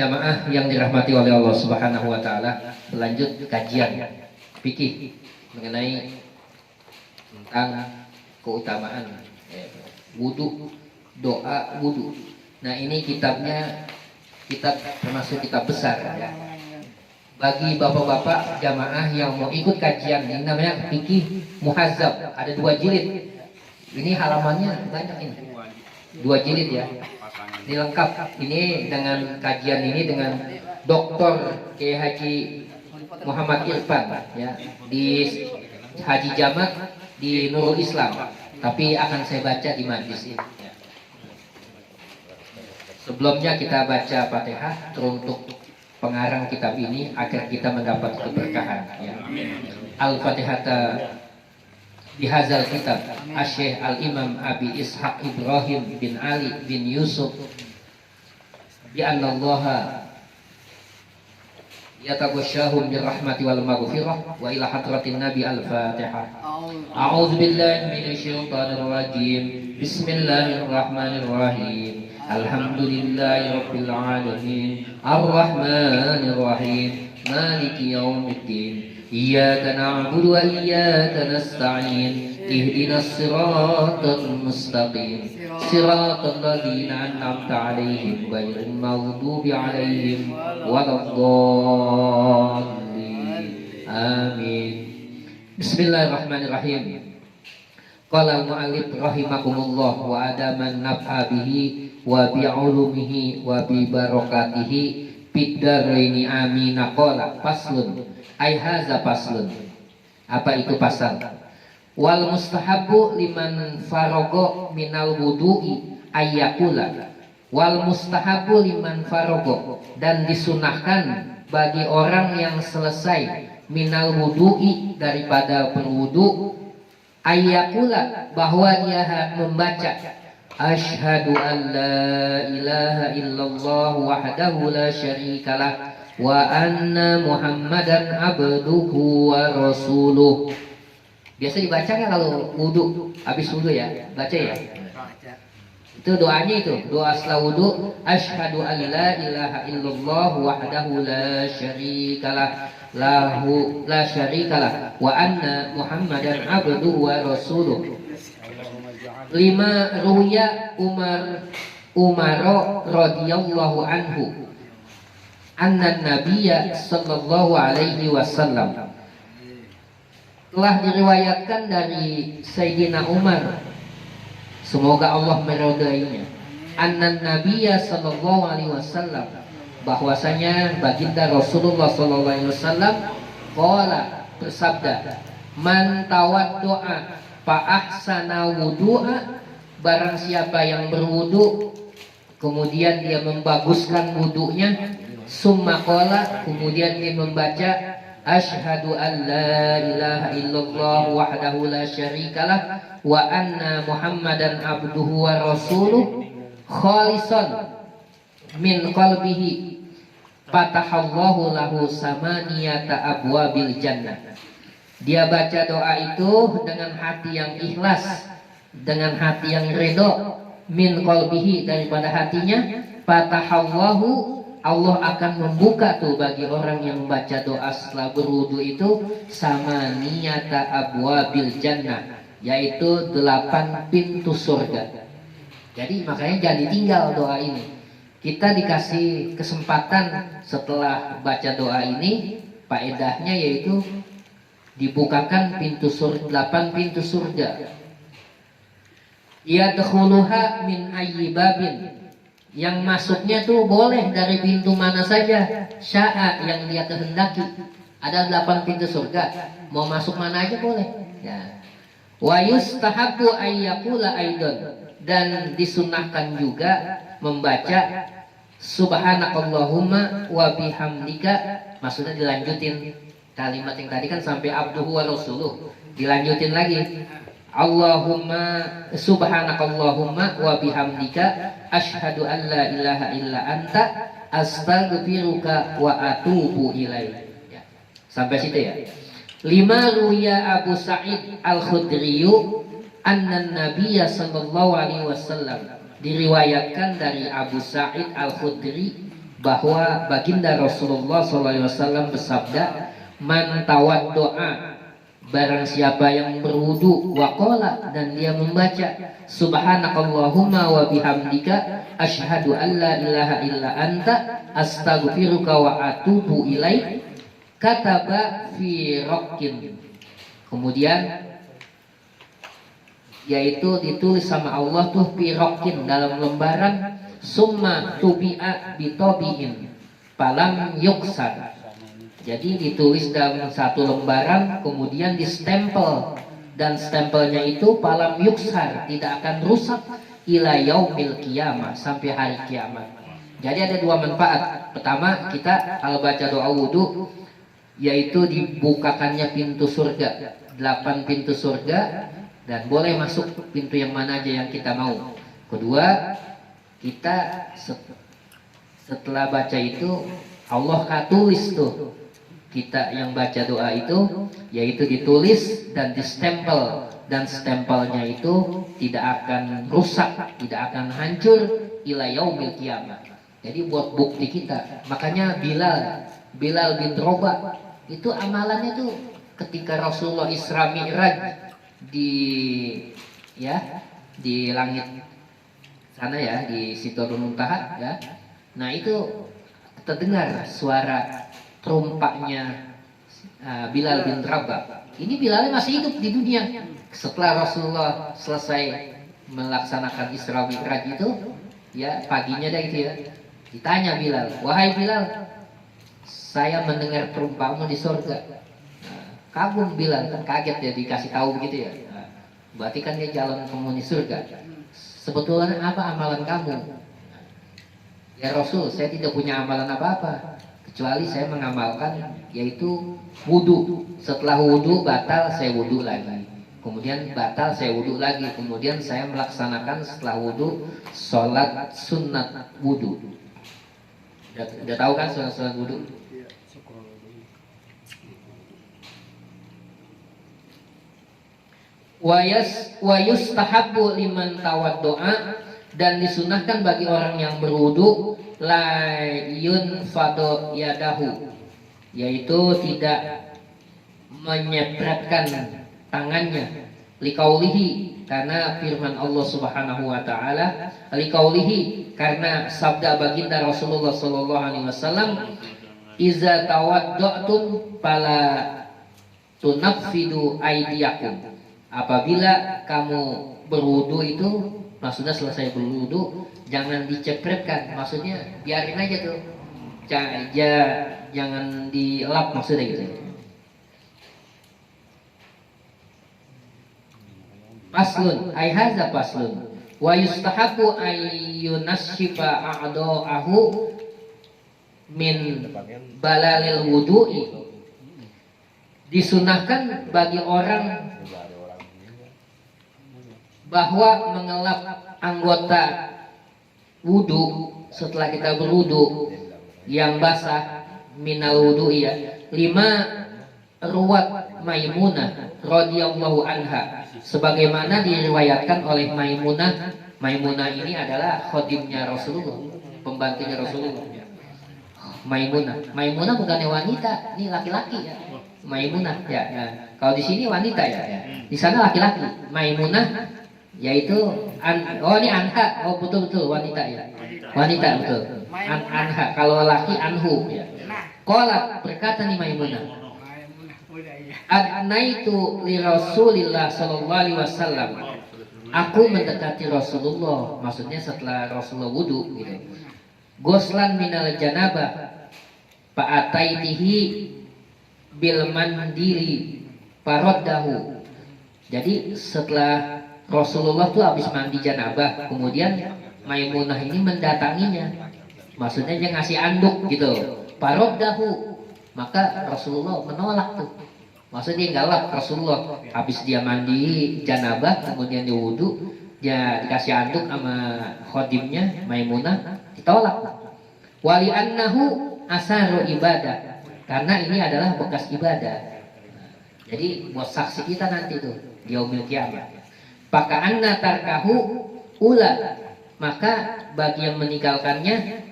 jamaah yang dirahmati oleh Allah Subhanahu wa taala, lanjut kajian fikih mengenai tentang keutamaan wudu, doa wudu. Nah, ini kitabnya termasuk kitab besar ya. Bagi bapak-bapak jamaah yang mau ikut kajian, ini namanya fikih muhazzab, ada 2 jilid. Ini halamannya banyak ini. 2 jilid ya. Ini lengkap. Ini dengan kajian ini dengan Dr. Kiai Haji Muhammad Irfan ya, di Haji Jamak di Nurul Islam. Tapi akan saya baca di majlis ini. Ya. Sebelumnya kita baca Fatihah untuk pengarang kitab ini agar kita mendapat keberkahan ya. Al-Fatihata bihazal kitab Asy-Syaikh Al-Imam Abi Ishaq Ibrahim bin Ali bin Yusuf bi annallaha yataghashahum birrahmati wal maghfirah wa ila hadratin nabi al-Fatihah. A'udzu billahi minasyaitonir rajim. Bismillahirrahmanirrahim. Alhamdulillahi rabbil alamin. Arrahmanir rahim. Maliki yaumiddin. Iyyaka na'budu wa iyyaka nasta'in. Ihdinas siratal mustaqim. Siratal ladzina an'amta 'alaihim ghairil maghdubi 'alaihim waladdallin. Amin. Bismillahirrahmanirrahim. Qala al-mu'allif rahimakumullah wa adaman naf'a bihi wa bi'ulumihi wa bi barakatihi fid dharaini amin. Qala faslun ai haza faslun. Apa itu pasal? Wal mustahabu liman farogo minal wudu'i ayyakula. Wal mustahabu liman farogo, dan disunahkan bagi orang yang selesai minal wudu'i daripada berwudu, ayyakula, bahwa dia membaca asyhadu an la ilaha illallah wahdahu la syarikalah wa anna muhammadan abduhu wa rasuluh. Biasa dibaca kan kalau wudu, habis wudu ya, baca ya. Itu doanya, itu doa setelah wudu, asyhadu an la ilaha illallah wahdahu la syarikalah lahu la syarikalah wa anna muhammadan abduhu wa rasuluh. 5 ruya Umar radhiyallahu anhu anna nabiyya sallallahu alaihi wasallam, telah diriwayatkan dari Sayyidina Umar, semoga Allah meridainya, anna nabiyya sallallahu alaihi wasallam, bahwasanya baginda Rasulullah sallallahu alaihi wasallam qala, bersabda, man tawaddoa fa ahsana wudu'a, barang siapa yang berwudu kemudian dia membaguskan wudunya, summa qala, kemudian dia membaca asyhadu an la ilaha illallah wahdahu la syarikalah wa anna muhammadan abduhu wa rasuluh khalisan min qalbihi fatahallahu lahu samaniyata abwabil jannah. Dia baca doa itu dengan hati yang ikhlas, dengan hati yang ridho, min qalbihi, daripada hatinya, fatahallahu, Allah akan membuka tuh bagi orang yang membaca doa setelah berwudu itu sama niyata abwabil jannah, yaitu 8 pintu surga. Jadi makanya jangan ditinggal doa ini. Kita dikasih kesempatan setelah baca doa ini, faedahnya yaitu dibukakan pintu surga, 8 pintu surga. Yadkhuluha min ayyi babin, yang masuknya tuh boleh dari pintu mana saja, sya'a, yang dia kehendaki. Ada 8 pintu surga, mau masuk mana aja boleh ya. Wa yustahabu ayyakula aidon, dan disunahkan juga membaca subhanakallahumma wa bihamdika, maksudnya dilanjutin kalimat yang tadi kan sampai abduhu wa rasuluh, dilanjutin lagi Allahumma subhanakallahumma wa bihamdika asyhadu an la ilaha illa anta astaghfiruka wa atubu ilaik ya. Sampai situ ya. 5 ruya Abu Sa'id Al-Khudri anna nabiyya sallallahu alaihi wasallam, diriwayatkan dari Abu Sa'id Al-Khudri bahwa baginda Rasulullah SAW bersabda, man tawaddo'a, barang siapa yang berwudu, waqala, dan dia membaca subhanakallahumma wa bihamdika asyhadu an la ilaha illa anta astaghfiruka wa atubu ilaik, kataba fi raqin, kemudian yaitu ditulis sama Allah tuh fi raqin, dalam lembaran, summa tubi'a bitobihin palam yuksar, jadi ditulis dalam satu lembaran kemudian distempel, dan stempelnya itu palam yuksar, tidak akan rusak, ila yaumil qiyamah, sampai hari kiamat. Jadi ada dua manfaat. Pertama, kita kalau baca doa wudu yaitu dibukakannya pintu surga, 8 pintu surga, dan boleh masuk pintu yang mana aja yang kita mau. Kedua, kita setelah baca itu Allah tulis tuh kita yang baca doa itu, yaitu ditulis dan distempel, dan stempelnya itu tidak akan rusak, tidak akan hancur, ila yaumil qiyamah. Jadi buat bukti kita. Makanya Bilal bin Rabah itu amalannya tuh ketika Rasulullah Isra Mi'raj di langit sana ya, di Sidratul Muntaha ya. Nah itu terdengar suara terumpaknya Bilal bin Rabah. Ini Bilal masih hidup di dunia setelah Rasulullah selesai melaksanakan Isra Mi'raj itu ya, paginya dah itu ya. Ditanya Bilal, wahai Bilal, saya mendengar terumpakmu di surga. Kagum Bilal, kan kaget ya dikasih tahu begitu ya. Berarti kan dia jalan penghuni surga. Sebetulnya apa amalan kamu? Ya Rasul, saya tidak punya amalan apa-apa, kecuali saya mengamalkan yaitu wudu. Setelah wudu batal, saya wudu lagi. Kemudian batal, saya wudu lagi. Kemudian saya melaksanakan setelah wudu sholat sunat wudu. Udah tahu kan sholat wudu? Wa yustahabbu liman tawaddo'a, dan disunahkan bagi orang yang berwudu, la yunfadu yadahu, yaitu tidak menyepretkan tangannya, liqaulihi, karena firman Allah Subhanahu wa taala, liqaulihi, karena sabda baginda Rasulullah sallallahu alaihi wasallam, iza tawadda'tum fala tunaffidu aydiyakum, apabila kamu berwudu itu, maksudnya selesai berwudu jangan dicepretkan, maksudnya biarin aja tuh, jangan dielap, maksudnya gitu. Paslun, ay hadza paslun, wa yustahabu ayyunashifa a'da'ahu min balalil wudu'i, disunahkan bagi orang bahwa mengelap anggota wudu setelah kita berwudu yang basah, minal wudu ya, 5 ruwat Maimunah radhiyallahu anha, sebagaimana diriwayatkan oleh Maimunah. Maimunah ini adalah khodimnya Rasulullah, pembantunya Rasulullah. Maimunah bukannya wanita, ini laki-laki ya. Maimunah ya, ya. Kalau di sini wanita ya, ya. Di sana laki-laki. Maimunah yaitu ini anha, oh betul wanita ya, wanita betul. Anha, kalau laki anhu ya. Qalat, berkata nih Maimunah, adnaitu li Rasulillah sallallahu alaihi wasallam, aku mendekati Rasulullah, maksudnya setelah Rasulullah wudu gitu. Goslan minal janabah fa ataitihi bil mandili faraddahu. Jadi setelah Rasulullah tuh habis mandi janabah, kemudian Maimunah ini mendatanginya, maksudnya dia ngasih anduk gitu, faraddahu, maka Rasulullah menolak tuh. Maksudnya galak Rasulullah, habis dia mandi janabah kemudian dia wudu, dia dikasih anduk sama khodimnya Maimunah, ditolak. Wali annahu asaru ibadah, karena ini adalah bekas ibadah. Jadi buat saksi kita nanti tuh di yaumil qiyamah. Paka'anna tarkahu ula, maka bagi yang meninggalkannya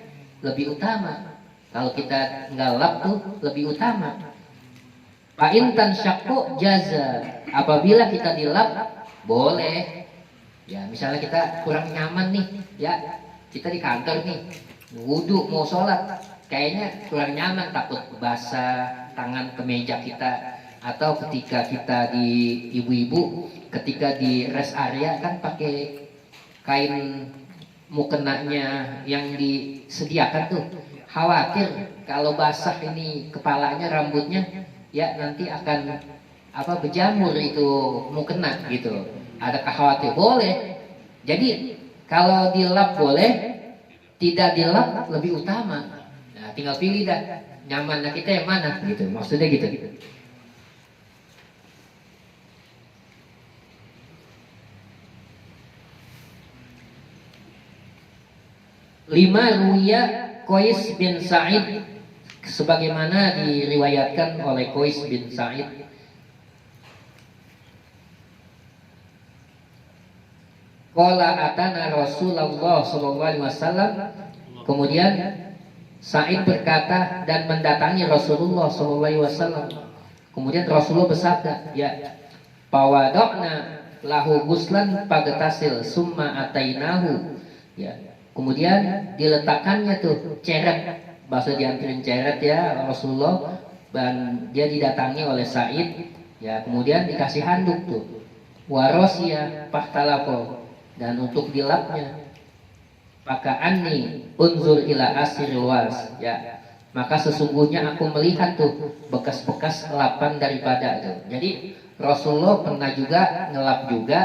lebih utama. Kalau kita nggak lap tuh lebih utama. Fa in tansyaqqu jaza. Apabila kita dilap boleh. Ya, misalnya kita kurang nyaman nih, ya. Kita di kantor nih, wudu mau sholat, kayaknya kurang nyaman, takut basah tangan ke meja kita. Atau ketika kita di ibu-ibu, ketika di rest area kan pakai kain mukenanya yang disediakan tuh, khawatir kalau basah ini kepalanya, rambutnya, ya nanti akan berjamur itu mukena gitu. Ada khawatir, boleh. Jadi kalau dilap boleh, tidak dilap lebih utama. Nah, tinggal pilih dah nyamannya kita yang mana gitu. Maksudnya gitu. Lima ruya Qais bin Sa'id, sebagaimana diriwayatkan oleh Qais bin Sa'id, qala atana Rasulullah sallallahu alaihi wasallam, kemudian Sa'id berkata dan mendatangi Rasulullah sallallahu alaihi wasallam. Kemudian Rasulullah bersabda, ya, pawadokna lahu guslan pagetasil summa atainahu, ya. Kemudian diletakkannya tuh ceret, bahasa dianterin ceret ya Rasulullah, dan dia didatangi oleh Sa'id, ya. Kemudian dikasih handuk tuh, warosya pahtalapo, dan untuk dilapnya, maka anni unzur ila asir was, ya. Maka sesungguhnya aku melihat tuh bekas-bekas lapan daripada itu. Jadi Rasulullah pernah juga ngelap juga,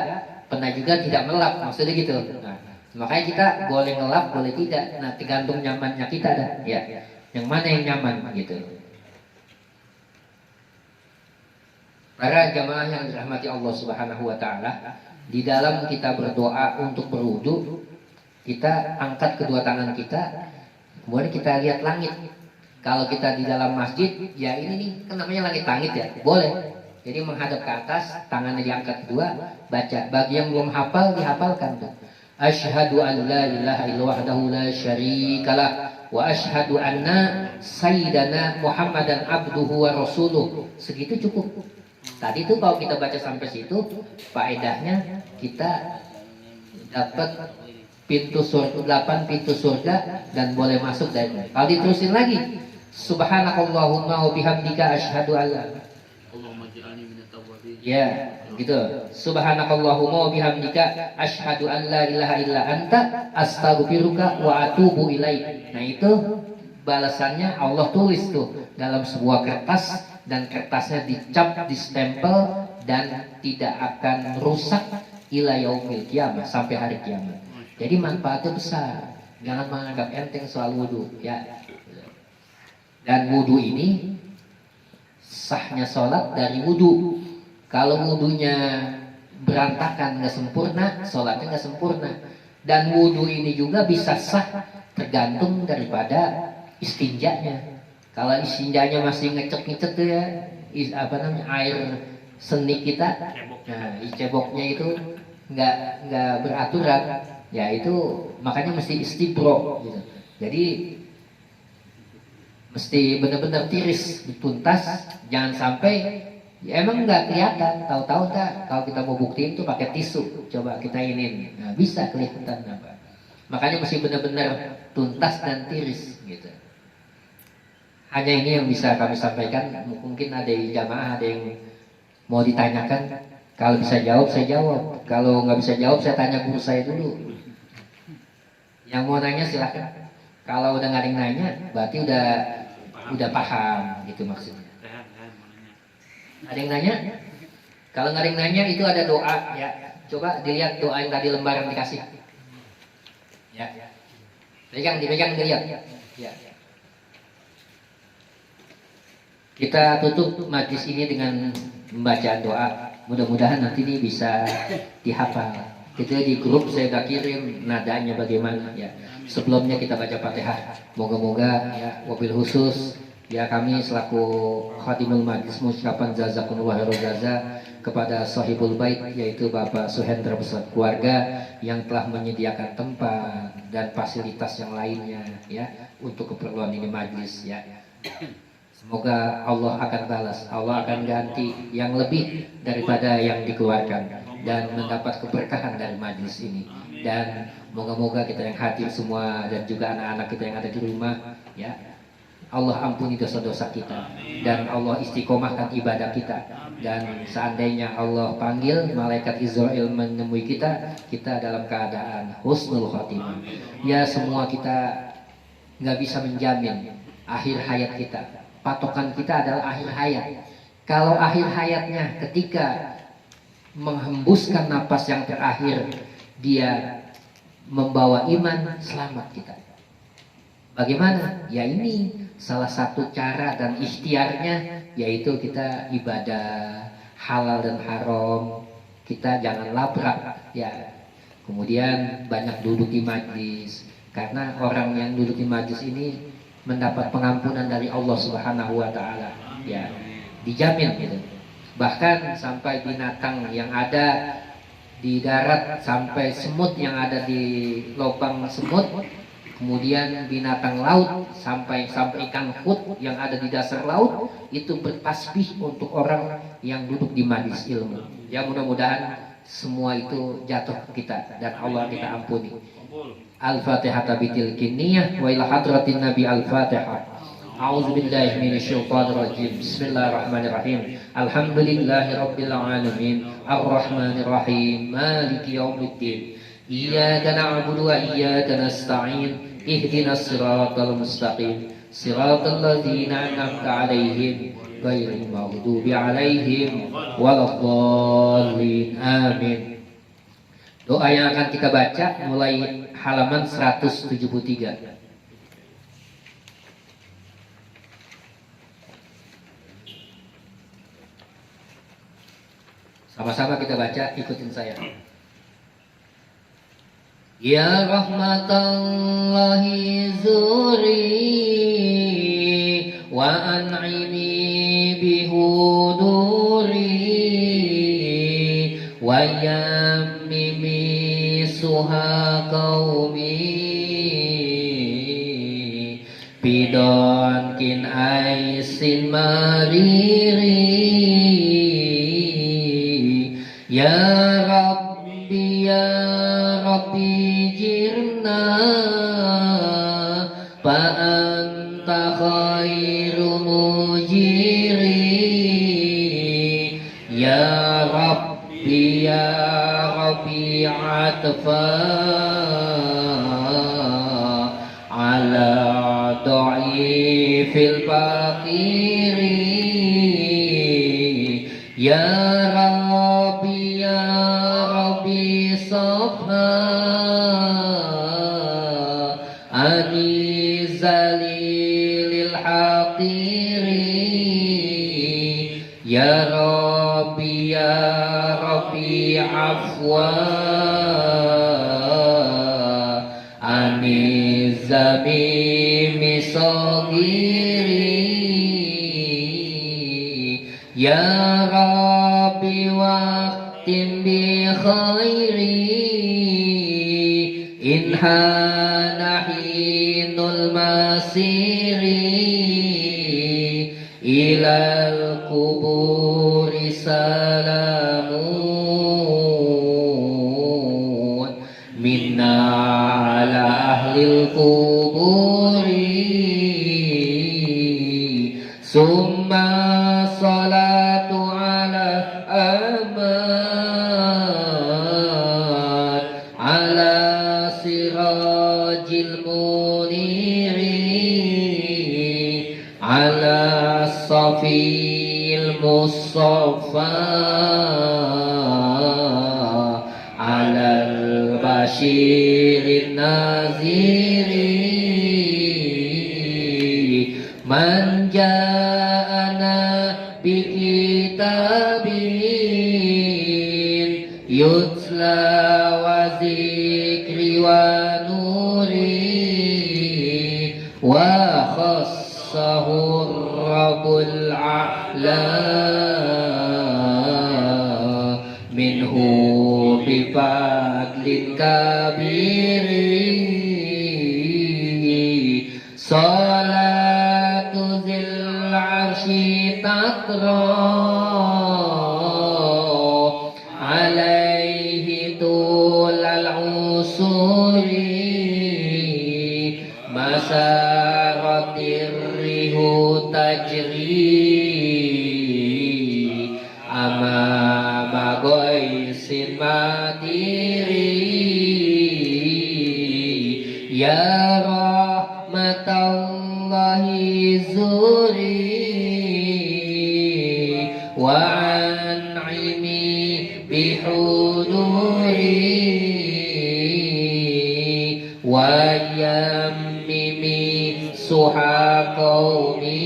pernah juga tidak melap, maksudnya gitu. Nah, makanya kita boleh ngelap, boleh tidak. Nah, tergantung nyamannya kita dah, ya. Yang mana yang nyaman gitu. Para jamaah yang dirahmati Allah Subhanahu wa taala, di dalam kita berdoa untuk berwudu, kita angkat kedua tangan kita, kemudian kita lihat langit. Kalau kita di dalam masjid, ya ini nih kan namanya langit-langit ya, boleh. Jadi menghadap ke atas, tangannya diangkat kedua, baca. Bagi yang belum hafal, dihafalkan tuh. Asyhadu an la ilaha illallah wahdahu la syarikalah wa asyhadu anna sayyidana Muhammadan abduhu wa rasuluh. Segitu cukup. Tadi tuh kalau kita baca sampai situ, faedahnya kita dapat pintu surga, 8 pintu surga, dan boleh masuk dari. Kalau diterusin lagi, subhanakallahumma wa bihamdika asyhadu an la, ya gitu, subhanakallahumma wa bihamdika asyhadu an la ilaha illa anta astaghfiruka wa atubu ilaik. Nah itu balasannya Allah tulis tuh dalam sebuah kertas, dan kertasnya dicap, distempel, dan tidak akan rusak ila yaumil kiamah, sampai hari kiamat. Jadi manfaatnya besar. Jangan menganggap enteng soal wudu, ya. Dan wudu ini sahnya sholat dari wudu. Kalau wudunya berantakan, nggak sempurna, sholatnya nggak sempurna. Dan wudu ini juga bisa sah tergantung daripada istinjanya. Kalau istinjanya masih ngecek-ngecek tuh ya, air seni kita, nah ceboknya itu nggak beraturan, ya itu makanya mesti istibro gitu. Jadi mesti benar-benar tiris, dituntas, jangan sampai ya emang nggak kelihatan. Tahu-tahu tak kalau kita mau buktiin tuh pakai tisu, coba kita ini, nah bisa kelihatan apa. Makanya mesti benar-benar tuntas dan tiris gitu. Hanya ini yang bisa kami sampaikan. Mungkin ada di jamaah ada yang mau ditanyakan. Kalau bisa jawab saya jawab. Kalau nggak bisa jawab saya tanya guru saya dulu. Yang mau nanya silakan. Kalau udah nggak ada yang nanya, berarti udah paham gitu maksudnya. Ada yang nanya? Kalau nggak ada yang nanya, itu ada doa ya. Coba dilihat doa yang tadi lembaran dikasih. Ya. Dipegang dilihat. Ya. Kita tutup majlis ini dengan membaca doa. Mudah-mudahan nanti ini bisa dihafal. Itu di grup saya udah kirim nadanya bagaimana ya. Sebelumnya kita baca Fatihah. Moga-moga ya wabil khusus Ya, kami selaku Khatimul Majlis mengucapkan jazakumullah khairan jaza kepada sahibul bait, yaitu Bapak Suhendra beserta keluarga yang telah menyediakan tempat dan fasilitas yang lainnya ya untuk keperluan ini majlis ya. Semoga Allah akan balas, Allah akan ganti yang lebih daripada yang dikeluarkan dan mendapat keberkahan dari majlis ini. Dan moga-moga kita yang hadir semua dan juga anak-anak kita yang ada di rumah ya, Allah ampuni dosa-dosa kita dan Allah istiqomahkan ibadah kita. Dan seandainya Allah panggil malaikat Israel menemui kita, kita dalam keadaan husnul khotimah. Ya, semua kita nggak bisa menjamin akhir hayat kita. Patokan kita adalah akhir hayat. Kalau akhir hayatnya ketika menghembuskan napas yang terakhir dia membawa iman, selamat kita. Bagaimana? Ya, ini salah satu cara dan ikhtiarnya, yaitu kita ibadah halal dan haram, kita jangan labrak ya. Kemudian banyak duduk di majlis, karena orang yang duduk di majlis ini mendapat pengampunan dari Allah Subhanahu wa taala ya, dijamin gitu. Bahkan sampai binatang yang ada di darat, sampai semut yang ada di lubang semut, kemudian binatang laut sampai ikan hut yang ada di dasar laut, itu bertasbih untuk orang yang duduk di majlis ilmu. Ya, mudah-mudahan semua itu jatuh ke kita dan Allah kita ampuni. Al-Fatihah bitil kiniyah wa ila hadratin Nabi Al-Fatihah. A'udzu billahi minasyaitonir rajim. Bismillahirrahmanirrahim. Alhamdulillahi rabbil alamin. Arrahmanir rahim. Maliki yaumiddin. Iyyaka na'budu wa iyyaka nasta'in. Ihdinas siratal mustaqim. Siratal ladzina an'amta 'alaihim ghairil maghdubi 'alaihim waladdallin. Amin. Doa yang akan kita baca mulai halaman 173. Sama-sama kita baca, ikutin saya. Ya rahmatallahi zuri wa an'imi bihuduri wa yammimi suha qaumi bidon kin aisin mariri ya Rabbi ya Rabbi jirna fa anta khairu mujiri ya Rabbi ya Rabbi atfa ala dha'ifil faqiri ya Rabbi ya Rabbi safha ani zalilil haqiri ya Rabbi ya Rabbi afwa ani zamimi sagiri ya Rabbi waqtim bi khairi in hana hinul masiri ilal kuburi salamun minna ala ahlil kuburi summa salatu ala amad ala sirajil muniri ala safil mustafa ala al-bashirin naziri man ja'ana bi kitabin yutla wa zikri wa nuri wa khassahu rabbul a'la minhu bifadlin kabiri salatu zil arshi tatra alaihi tulal usuri masaratir rihu tajri amama goisin madiri ya rahmatallahi zuri wa an'imi bihuduri wa yammimi suha qawmi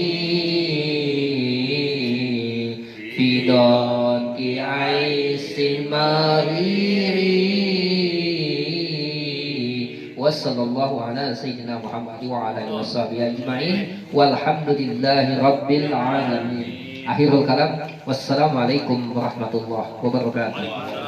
fidon ki aisin mariri wa sallallahu ala sayyidina Muhammad wa ala alihi washabihi ajma'in walhamdulillahi rabbil alamin. Akhirul kalam, wassalamualaikum warahmatullahi wabarakatuh.